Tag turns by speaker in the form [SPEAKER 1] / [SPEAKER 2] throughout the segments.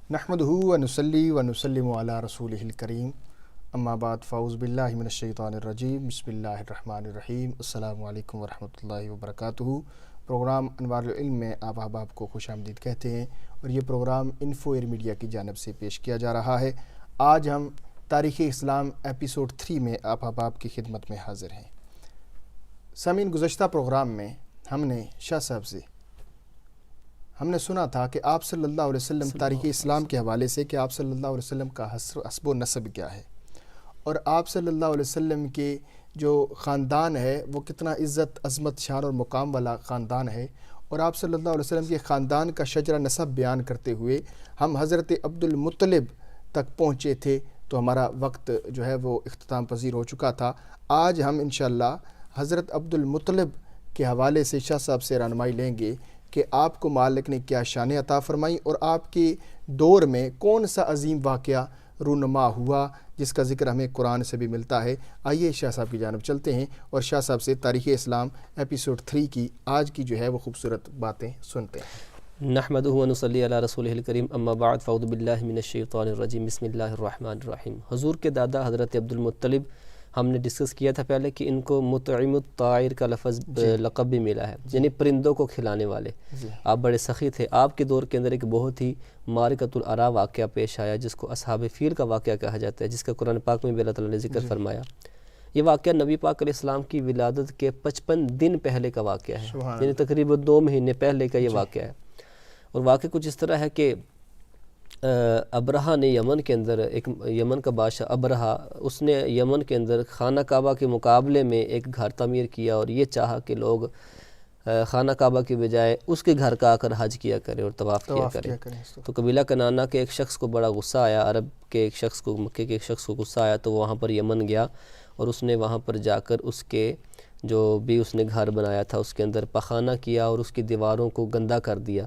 [SPEAKER 1] نحمدہ ونصلی ونسلم علی رسولہ الکریم اما بعد فاعوذ باللہ من الشیطان الرجیم بسم اللہ الرحمن الرحیم السلام علیکم ورحمۃ اللہ وبرکاتہ۔ پروگرام انوار العلم میں آپ احباب کو خوش آمدید کہتے ہیں اور یہ پروگرام انفو ایئر میڈیا کی جانب سے پیش کیا جا رہا ہے۔ آج ہم تاریخ اسلام ایپیسوڈ 3 میں آپ احباب کی خدمت میں حاضر ہیں۔ سامعین، گزشتہ پروگرام میں ہم نے شاہ صاحب سے ہم نے سنا تھا کہ آپ صلی اللہ علیہ وسلم تاریخ اسلام کے حوالے سے کہ آپ صلی اللہ علیہ وسلم کا حسب و نسب کیا ہے اور آپ صلی اللہ علیہ وسلم کے جو خاندان ہے وہ کتنا عزت، عظمت، شان اور مقام والا خاندان ہے، اور آپ صلی اللہ علیہ وسلم کے خاندان کا شجرہ نسب بیان کرتے ہوئے ہم حضرت عبد المطلب تک پہنچے تھے تو ہمارا وقت جو ہے وہ اختتام پذیر ہو چکا تھا۔ آج ہم انشاءاللہ حضرت عبد المطلب کے حوالے سے شاہ صاحب سے رہنمائی لیں گے کہ آپ کو مالک نے کیا شان عطا فرمائی اور آپ کے دور میں کون سا عظیم واقعہ رونما ہوا جس کا ذکر ہمیں قرآن سے بھی ملتا ہے۔ آئیے شاہ صاحب کی جانب چلتے ہیں اور شاہ صاحب سے تاریخ اسلام ایپیسوڈ 3 کی آج کی جو ہے وہ خوبصورت باتیں سنتے ہیں۔
[SPEAKER 2] نحمدہ ونصلی علی رسولہ الکریم اما بعد فاعوذ باللہ من الشیطان الرجیم بسم اللہ الرحمن الرحیم۔ حضور کے دادا حضرت عبد المطلب ہم نے ڈسکس کیا تھا پہلے کہ ان کو مطعم الطائر کا لقب بھی ملا ہے، یعنی پرندوں کو کھلانے والے۔ آپ بڑے سخی تھے۔ آپ کے دور کے اندر ایک بہت ہی معرکۃ العرا واقعہ پیش آیا جس کو اصحاب فیل کا واقعہ کہا جاتا ہے، جس کا قرآن پاک میں بھی اللہ تعالیٰ نے ذکر فرمایا۔ یہ واقعہ نبی پاک علیہ السلام کی ولادت کے 55 دن پہلے کا واقعہ ہے، یعنی تقریباً 2 مہینے پہلے کا یہ واقعہ ہے۔ اور واقعہ کچھ اس طرح ہے کہ ابرہہ نے یمن کے اندر، ایک یمن کا بادشاہ ابرہہ، اس نے یمن کے اندر خانہ کعبہ کے مقابلے میں ایک گھر تعمیر کیا اور یہ چاہا کہ لوگ خانہ کعبہ کے بجائے اس کے گھر کا آ کر حج کیا کریں اور طواف کیا کریں۔ تو قبیلہ کنانہ کے ایک شخص کو بڑا غصہ آیا، عرب کے ایک شخص کو، مکے کے ایک شخص کو غصہ آیا، تو وہاں پر یمن گیا اور اس نے وہاں پر جا کر اس کے جو بھی اس نے گھر بنایا تھا اس کے اندر پخانہ کیا اور اس کی دیواروں کو گندہ کر دیا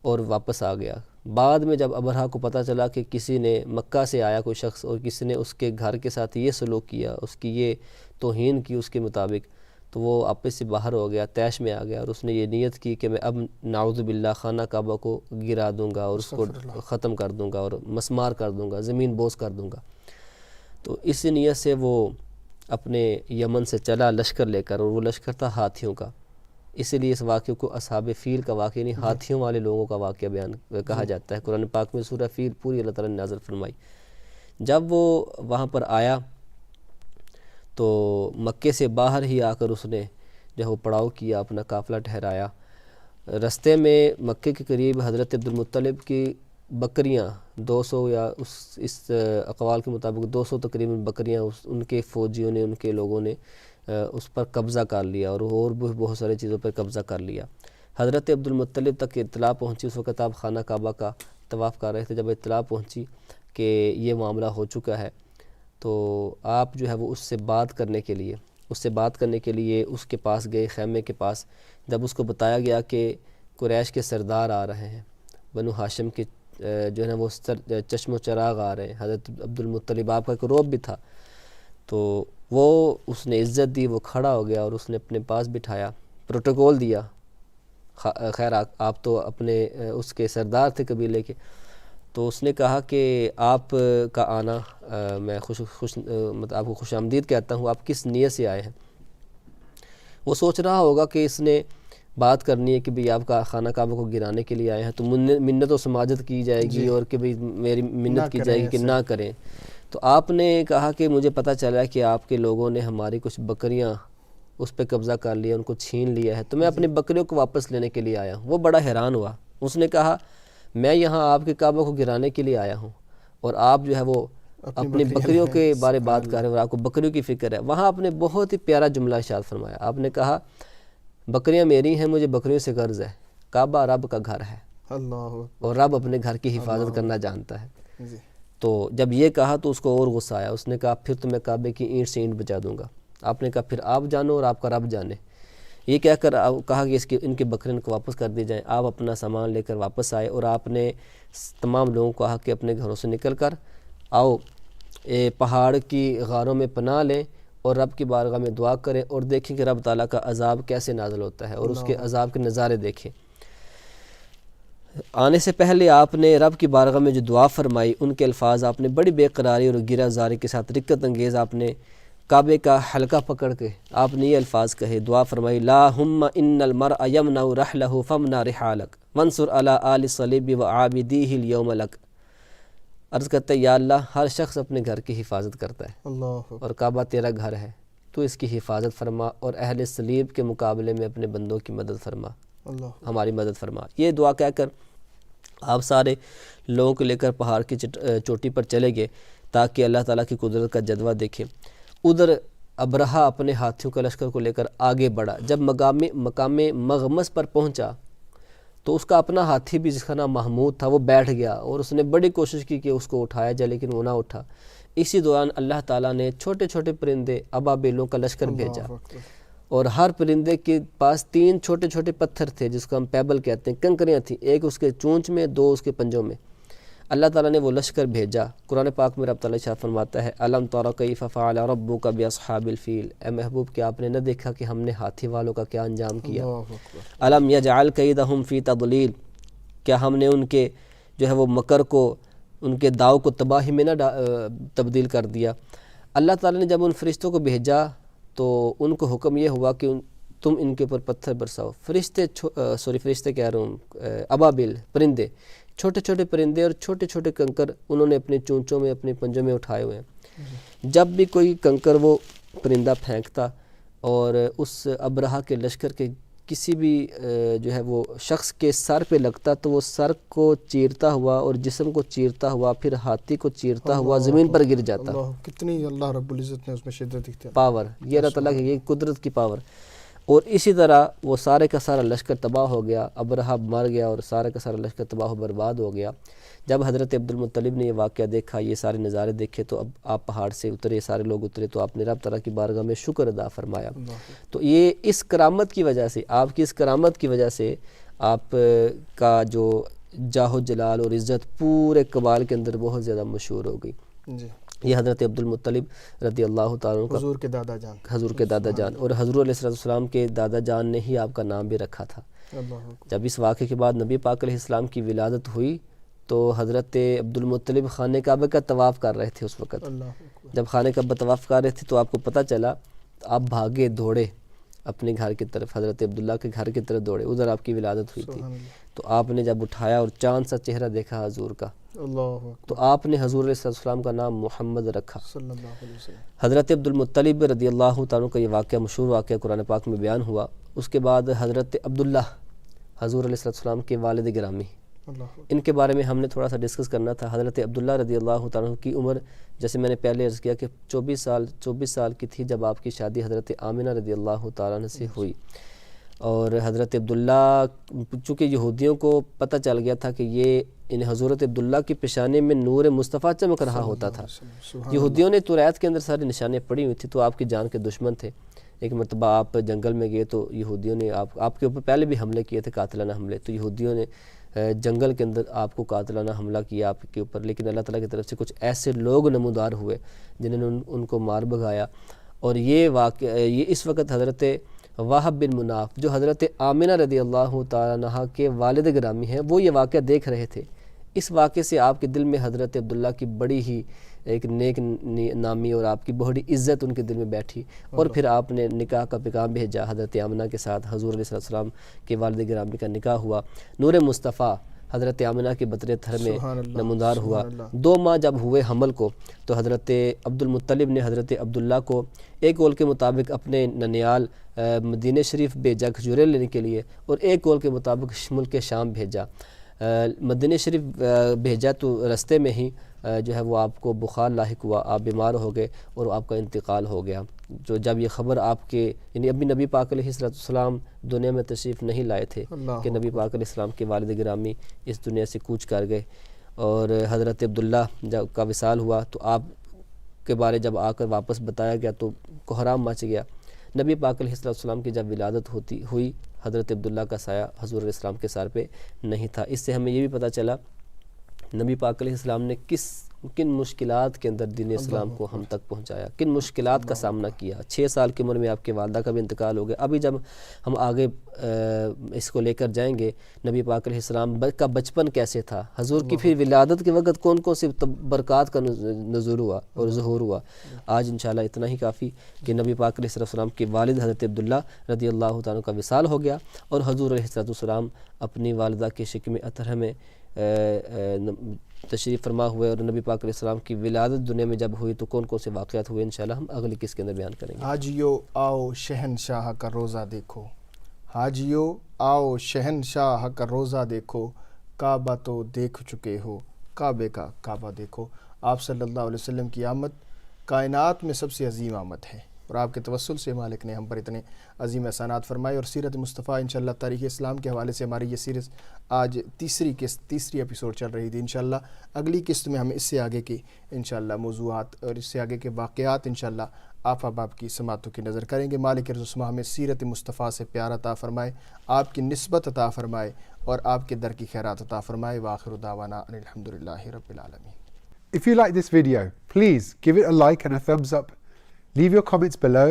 [SPEAKER 2] اور واپس آ گیا۔ بعد میں جب ابرہہ کو پتہ چلا کہ کسی نے مکہ سے آیا کوئی شخص اور کسی نے اس کے گھر کے ساتھ یہ سلوک کیا، اس کی یہ توہین کی اس کے مطابق، تو وہ آپس سے باہر ہو گیا، طیش میں آ گیا اور اس نے یہ نیت کی کہ میں اب نعوذ باللہ خانہ کعبہ کو گرا دوں گا اور اس کو ختم کر دوں گا اور مسمار کر دوں گا، زمین بوس کر دوں گا۔ تو اس نیت سے وہ اپنے یمن سے چلا لشکر لے کر، اور وہ لشکر تھا ہاتھیوں کا، اسی لیے اس واقعے کو اصحاب فیل کا واقعہ، یعنی ہاتھیوں والے لوگوں کا واقعہ بیان کہا جاتا ہے۔ قرآن پاک میں سورہ فیل پوری اللہ تعالیٰ نے نازل فرمائی۔ جب وہ وہاں پر آیا تو مکے سے باہر ہی آ کر اس نے جو وہ پڑاؤ کیا، اپنا قافلہ ٹھہرایا۔ رستے میں مکے کے قریب حضرت عبد المطلب کی بکریاں 200 یا اس اقوال کے مطابق 200 تقریباً بکریاں ان کے فوجیوں نے، ان کے لوگوں نے اس پر قبضہ کر لیا اور بھی بہت ساری چیزوں پر قبضہ کر لیا۔ حضرت عبد المطلب تک اطلاع پہنچی، اس وقت آپ خانہ کعبہ کا طواف کر رہے تھے، جب اطلاع پہنچی کہ یہ معاملہ ہو چکا ہے تو آپ جو ہے وہ اس سے بات کرنے کے لیے اس کے پاس گئے، خیمے کے پاس۔ جب اس کو بتایا گیا کہ قریش کے سردار آ رہے ہیں، بنو ہاشم کے جو ہے نا وہ چشم و چراغ آ رہے ہیں، حضرت عبد المطلب آپ کا ایک روب بھی تھا، تو وہ اس نے عزت دی، وہ کھڑا ہو گیا اور اس نے اپنے پاس بٹھایا، پروٹوکول دیا۔ خیر آپ تو اپنے اس کے سردار تھے قبیلے کے، تو اس نے کہا کہ آپ کا آنا میں مطلب آپ کو خوش آمدید کہتا ہوں، آپ کس نیت سے آئے ہیں؟ وہ سوچ رہا ہوگا کہ اس نے بات کرنی ہے کہ بھئی آپ کا خانہ کعبہ کو گرانے کے لیے آئے ہیں تو منت و سماجت کی جائے گی اور کہ بھئی میری منت کی جائے گی کہ نہ کریں۔ تو آپ نے کہا کہ مجھے پتہ چلا کہ آپ کے لوگوں نے ہماری کچھ بکریاں اس پہ قبضہ کر لیا، ان کو چھین لیا ہے، تو میں اپنی بکریوں کو واپس لینے کے لیے آیا ہوں۔ وہ بڑا حیران ہوا، اس نے کہا میں یہاں آپ کے کعبہ کو گرانے کے لیے آیا ہوں اور آپ جو ہے وہ اپنی بکریوں کے بارے بات کر رہے ہیں اور آپ کو بکریوں کی فکر ہے۔ وہاں آپ نے بہت ہی پیارا جملہ ارشاد فرمایا، آپ نے کہا بکریاں میری ہیں، مجھے بکریوں سے غرض ہے، کعبہ رب کا گھر ہے اور رب اپنے گھر کی حفاظت کرنا جانتا ہے۔ تو جب یہ کہا تو اس کو اور غصہ آیا، اس نے کہا پھر تو میں کعبے کی اینٹ سے اینٹ بچا دوں گا۔ آپ نے کہا پھر آپ جانو اور آپ کا رب جانے۔ یہ کہہ کر کہا کہ ان کے بکریوں کو واپس کر دی جائیں۔ آپ اپنا سامان لے کر واپس آئے اور آپ نے تمام لوگوں کو کہا کہ اپنے گھروں سے نکل کر آؤ، پہاڑ کی غاروں میں پناہ لیں اور رب کی بارگاہ میں دعا کریں اور دیکھیں کہ رب تعالیٰ کا عذاب کیسے نازل ہوتا ہے اور اس کے عذاب کے نظارے دیکھیں۔ آنے سے پہلے آپ نے رب کی بارگاہ میں جو دعا فرمائی، ان کے الفاظ آپ نے بڑی بے قراری اور گرہ زاری کے ساتھ رکت انگیز آپ نے کعبے کا حلقہ پکڑ کے آپ نے یہ الفاظ کہے، دعا فرمائی، اللہم ان المرء یمنع رحلہ فمنع رحالک وانصر علی آل الصلیب وعابدیہ اليوم لک۔ عرض کرتا ہے یا اللہ، ہر شخص اپنے گھر کی حفاظت کرتا ہے
[SPEAKER 1] اللہ
[SPEAKER 2] اور کعبہ تیرا گھر ہے، تو اس کی حفاظت فرما اور اہل صلیب کے مقابلے میں اپنے بندوں کی مدد فرما،
[SPEAKER 1] اللہ
[SPEAKER 2] ہماری مدد فرما۔ یہ دعا کہہ کر آپ سارے لوگوں کو لے کر پہاڑ کی چوٹی پر چلے گئے تاکہ اللہ تعالیٰ کی قدرت کا جلوہ دیکھیں۔ ادھر ابرہہ اپنے ہاتھیوں کا لشکر کو لے کر آگے بڑھا، جب مقام مغمس پر پہنچا تو اس کا اپنا ہاتھی بھی جس کا نام محمود تھا وہ بیٹھ گیا، اور اس نے بڑی کوشش کی کہ اس کو اٹھایا جائے لیکن وہ نہ اٹھا۔ اسی دوران اللہ تعالیٰ نے چھوٹے چھوٹے پرندے ابابیلوں کا لشکر بھیجا، اور ہر پرندے کے پاس 3 چھوٹے چھوٹے پتھر تھے جس کو ہم پیبل کہتے ہیں، کنکریاں تھیں، ایک اس کے چونچ میں، 2 اس کے پنجوں میں۔ اللہ تعالیٰ نے وہ لشکر بھیجا۔ قرآن پاک میں رب تعالیٰ ارشاد فرماتا ہے، الم تر کیف فعل ربک باصحاب الفیل، اے محبوب کیا آپ نے نہ دیکھا کہ ہم نے ہاتھی والوں کا کیا انجام کیا؟ الم یجعل کیدہم فی تضلیل، کیا ہم نے ان کے جو ہے وہ مکر کو، ان کے داؤ کو تباہی میں نہ تبدیل کر دیا؟ اللہ تعالیٰ نے جب ان فرشتوں کو بھیجا تو ان کو حکم یہ ہوا کہ تم ان کے اوپر پتھر برساؤ۔ فرشتے کہہ رہا ہوں، ابابیل پرندے، چھوٹے چھوٹے پرندے اور چھوٹے چھوٹے کنکر انہوں نے اپنے چونچوں میں، اپنے پنجوں میں اٹھائے ہوئے ہیں۔ جب بھی کوئی کنکر وہ پرندہ پھینکتا اور اس ابرہہ کے لشکر کے کسی بھی جو ہے وہ شخص کے سر پہ لگتا تو وہ سر کو چیرتا ہوا اور جسم کو چیرتا ہوا، پھر ہاتھی کو چیرتا ہوا زمین پر گر جاتا۔
[SPEAKER 1] کتنی اللہ رب العزت نے اس میں شدت اختیار،
[SPEAKER 2] پاور، یہ اللہ تعالیٰ کی یہ قدرت کی پاور۔ اور اسی طرح وہ سارے کا سارا لشکر تباہ ہو گیا، ابرہہ مر گیا اور سارے کا سارا لشکر تباہ و برباد ہو گیا۔ جب حضرت عبد المطلب نے یہ واقعہ دیکھا، یہ سارے نظارے دیکھے، تو اب آپ پہاڑ سے اترے، سارے لوگ اترے، تو آپ نے رب تعالیٰ کی بارگاہ میں شکر ادا فرمایا۔ تو یہ اس کرامت کی وجہ سے، آپ کی اس کرامت کی وجہ سے آپ کا جو جاہ و جلال اور عزت پورے قبائل کے اندر بہت زیادہ مشہور ہو گئی۔ یہ حضرت عبد المطلب رضی اللہ تعالیٰ عنہ کا،
[SPEAKER 1] حضور کے دادا جان،
[SPEAKER 2] حضور کے دادا جان، اور حضور علیہ السلام کے دادا جان نے ہی آپ کا نام بھی رکھا تھا۔ جب اس واقعے کے بعد نبی پاک علیہ السلام کی ولادت ہوئی تو حضرت عبد المطلب خانہ کعبہ کا طواف کر رہے تھے اس وقت۔ جب خانہ کعبہ طواف کر رہے تھے تو آپ کو پتہ چلا، آپ بھاگے دوڑے اپنے گھر کی طرف، حضرت عبداللہ کے گھر کی طرف دوڑے، ادھر آپ کی ولادت ہوئی تھی۔ تو آپ نے جب اٹھایا اور چاند سا چہرہ دیکھا حضور کا، تو آپ نے حضور علیہ السلام کا نام محمد رکھا۔ حضرت عبد المطلب رضی اللہ تعالیٰ کا یہ واقعہ مشہور واقعہ قرآن پاک میں بیان ہوا۔ اس کے بعد حضرت عبداللہ، حضور علیہ السلام کے والد گرامی، ان کے بارے میں ہم نے تھوڑا سا ڈسکس کرنا تھا۔ حضرت عبداللہ رضی اللہ تعالیٰ کی عمر، جیسے میں نے پہلے عرض کیا کہ 24 سال کی تھی جب آپ کی شادی حضرت آمنہ رضی اللہ تعالیٰ سے ہوئی۔ اور حضرت عبداللہ، چونکہ یہودیوں کو پتہ چل گیا تھا کہ یہ حضرت عبداللہ کی پیشانے میں نور مصطفیٰ چمک رہا ہوتا تھا۔ یہودیوں نے توریت کے اندر ساری نشانیں پڑھی ہوئی تھی، تو آپ کی جان کے دشمن تھے۔ ایک مرتبہ آپ جنگل میں گئے تو یہودیوں نے آپ کے اوپر پہلے بھی حملے کیے تھے، قاتلانہ حملے، تو یہودیوں نے جنگل کے اندر آپ کو قاتلانہ حملہ کیا آپ کے اوپر، لیکن اللہ تعالیٰ کی طرف سے کچھ ایسے لوگ نمودار ہوئے جنہوں نے ان کو مار بھگایا۔ اور یہ واقعہ، یہ اس وقت حضرت وہب بن مناف، جو حضرت آمنہ رضی اللہ تعالیٰ عنہ کے والد گرامی ہیں، وہ یہ واقعہ دیکھ رہے تھے۔ اس واقعے سے آپ کے دل میں حضرت عبداللہ کی بڑی ہی ایک نیک نامی اور آپ کی بڑی عزت ان کے دل میں بیٹھی، اور پھر آپ نے نکاح کا پیغام بھیجا حضرت آمنہ کے ساتھ۔ حضور علیہ السلام کے والد گرامی کا نکاح ہوا، نور مصطفیٰ حضرت آمنہ کے بطن تھر میں نمودار ہوا۔ 2 ماہ جب ہوئے حمل کو تو حضرت عبد المطلب نے حضرت عبداللہ کو ایک قول کے مطابق اپنے ننیال مدینہ شریف بھیجا کھجوریں لینے کے لیے، اور ایک قول کے مطابق ملک شام بھیجا۔ مدینہ شریف بھیجا تو رستے میں ہی جو ہے وہ آپ کو بخار لاحق ہوا، آپ بیمار ہو گئے اور آپ کا انتقال ہو گیا۔ جو جب یہ خبر آپ کے، یعنی ابھی نبی پاک علیہ السلام دنیا میں تشریف نہیں لائے تھے کہ نبی پاک علیہ السلام کے والد گرامی اس دنیا سے کوچ کر گئے، اور حضرت عبداللہ جب کا وصال ہوا تو آپ کے بارے جب آ کر واپس بتایا گیا تو کوہرام مچ گیا۔ نبی پاک علیہ السلام کی جب ولادت ہوئی، حضرت عبداللہ کا سایہ حضور علیہ السلام کے سر پہ نہیں تھا۔ اس سے ہمیں یہ بھی پتہ چلا نبی پاک علیہ السلام نے کس کن مشکلات کے اندر دین اسلام کو ہم تک پہنچایا، کن مشکلات کا سامنا کیا. 6 سال کی عمر میں آپ کے والدہ کا بھی انتقال ہو گیا. ابھی جب ہم آگے اس کو لے کر جائیں گے، نبی پاک علیہ السلام کا بچپن کیسے تھا، حضور کی پھر ولادت کے وقت کون کون سی برکات کا نزول ہوا اور ظہور ہوا. آج انشاءاللہ اتنا ہی کافی کہ نبی پاک علیہ السلام کے والد حضرت عبداللہ رضی اللہ تعالیٰ کا وصال ہو گیا، اور حضور علیہ السلام اپنی والدہ کے شکم اطہر میں تشریف فرما ہوئے، اور نبی پاک علیہ السلام کی ولادت دنیا میں جب ہوئی تو کون کون سے واقعات ہوئے انشاءاللہ ہم اگلی قسط کے اندر بیان کریں گے.
[SPEAKER 1] حاجیو آؤ شہنشاہ کا روزہ دیکھو، حاجیو آؤ شہنشاہ کا روزہ دیکھو، کعبہ تو دیکھ چکے ہو، کعبے کا کعبہ دیکھو. آپ صلی اللہ علیہ وسلم کی آمد کائنات میں سب سے عظیم آمد ہے، اور آپ کے توسل سے مالک نے ہم پر اتنے عظیم احسانات فرمائے. اور سیرت مصطفیٰ انشاءاللہ تاریخ اسلام کے حوالے سے ہماری یہ سیریز آج تیسری ایپیسوڈ چل رہی تھی. انشاءاللہ اگلی قسط میں ہم اس سے آگے کی انشاءاللہ موضوعات اور اس سے آگے کے واقعات انشاءاللہ آپ احباب کی سماعتوں کی نظر کریں گے. مالک رزق ہمیں سیرت مصطفیٰ سے پیار عطا فرمائے، آپ کی نسبت عطا فرمائے، اور آپ کے در کی خیرات عطا فرمائے. وآخر دعوانا ان الحمدللہ رب العالمین.
[SPEAKER 3] If you like this video, please give it a like and a thumbs up. Leave your comments below.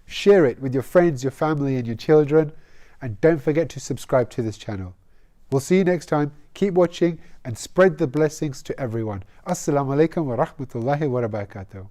[SPEAKER 3] Share it with your friends, your family and your children. And don't forget to subscribe to this channel. We'll see you next time. Keep watching and spread the blessings to everyone. Assalamu alaikum wa rahmatullahi wa barakatuh.